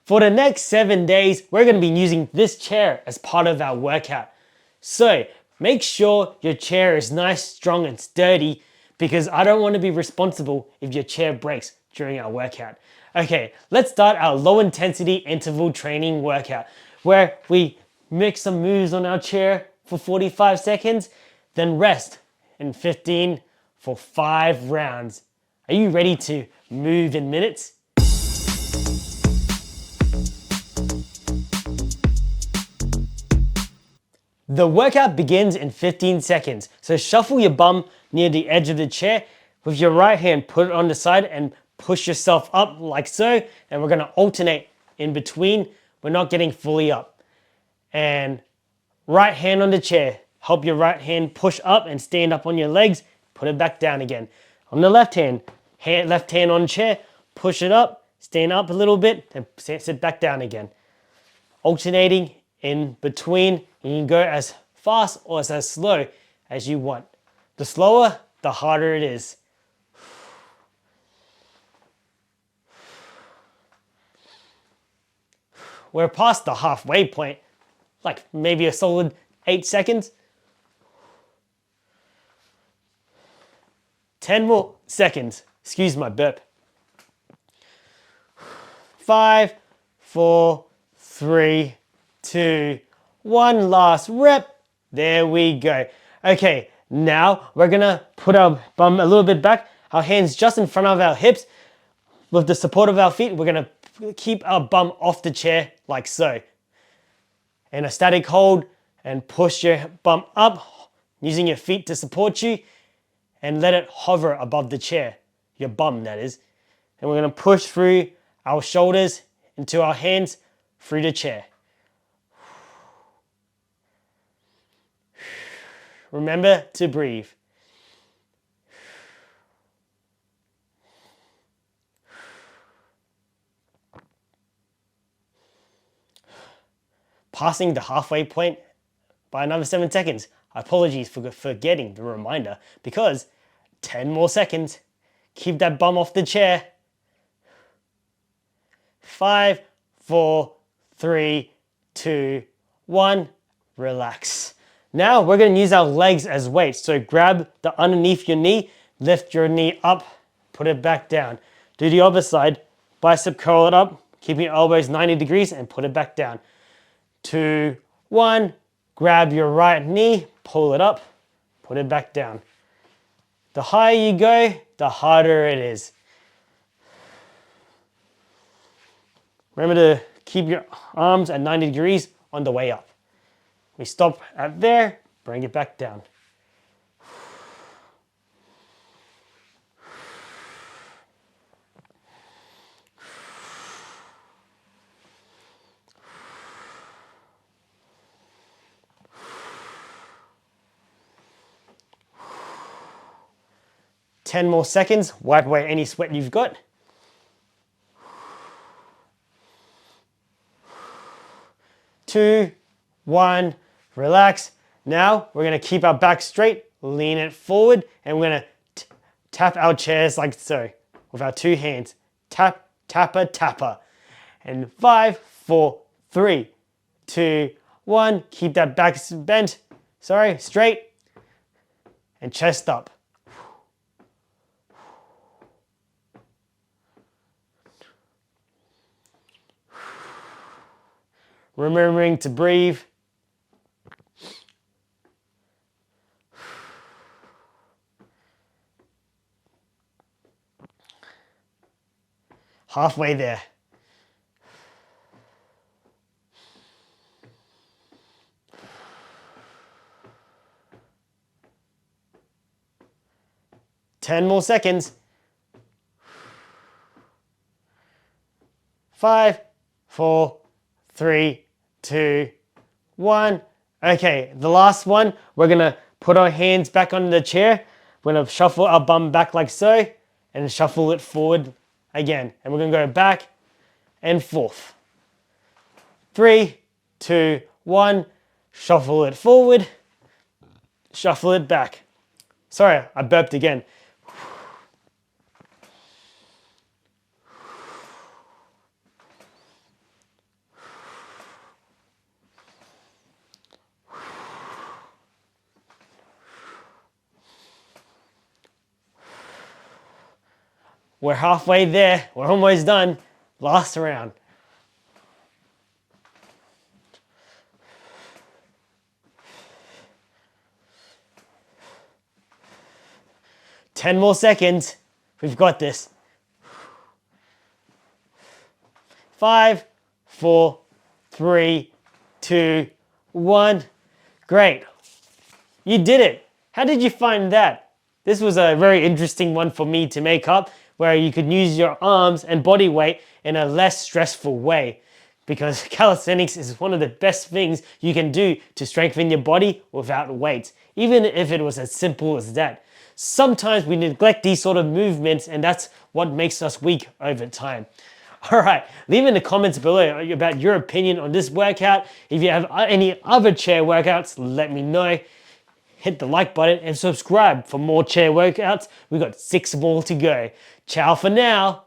For the next 7 days, we're going to be using this chair as part of our workout. So make sure your chair is nice, strong, and sturdy because I don't want to be responsible if your chair breaks during our workout. Okay, let's start our low intensity interval training workout where we make some moves on our chair for 45 seconds, then rest in 15 for 5 rounds. Are you ready to move in minutes? The workout begins in 15 seconds, so shuffle your bum near the edge of the chair. With your right hand, put it on the side and push yourself up like so, and we're gonna alternate in between. We're not getting fully up. And right hand on the chair, help your right hand push up and stand up on your legs, put it back down again. On the left hand on the chair, push it up, stand up a little bit, and sit back down again. Alternating in between. You can go as fast or as slow as you want. The slower, the harder it is. We're past the halfway point, like maybe a solid 8 seconds. 10 more seconds. Excuse my burp. 5, 4, 3, 2, 1. Last rep. There we go. Okay, now we're gonna put our bum a little bit back, our hands just in front of our hips. With the support of our feet, we're gonna keep our bum off the chair like so. In a static hold, and push your bum up using your feet to support you and let it hover above the chair, your bum that is. And we're gonna push through our shoulders into our hands through the chair. Remember to breathe. Passing the halfway point by another 7 seconds. Apologies for forgetting the reminder because 10 more seconds. Keep that bum off the chair. 5, 4, 3, 2, 1. Relax. Now we're going to use our legs as weights. So grab the underneath your knee, lift your knee up, put it back down. Do the other side. Bicep curl it up, keeping your elbows 90 degrees and put it back down. 2, 1. Grab your right knee, pull it up, put it back down. The higher you go, the harder it is. Remember to keep your arms at 90 degrees on the way up. We stop at there, bring it back down. Ten more seconds, wipe away any sweat you've got. 2, 1, relax. Now we're gonna keep our back straight, lean it forward, and we're gonna tap our chairs like so with our 2 hands. Tap, tapper, tapper. And 5, 4, 3, 2, 1. Keep that back bent, straight, and chest up. Remembering to breathe. Halfway there. Ten more seconds. 5, 4, 3, 2, 1. Okay, the last one, we're gonna put our hands back on the chair. We're gonna shuffle our bum back like so and shuffle it forward again. And we're gonna go back and forth. 3, 2, 1. Shuffle it forward, shuffle it back. Sorry, I burped again. We're halfway there. We're almost done. Last round. Ten more seconds. We've got this. 5, 4, 3, 2, 1. Great. You did it. How did you find that? This was a very interesting one for me to make up, where you could use your arms and body weight in a less stressful way. Because calisthenics is one of the best things you can do to strengthen your body without weights, even if it was as simple as that. Sometimes we neglect these sort of movements, and that's what makes us weak over time. All right, leave in the comments below about your opinion on this workout. If you have any other chair workouts, let me know. Hit the like button and subscribe for more chair workouts. We've got 6 more to go. Ciao for now.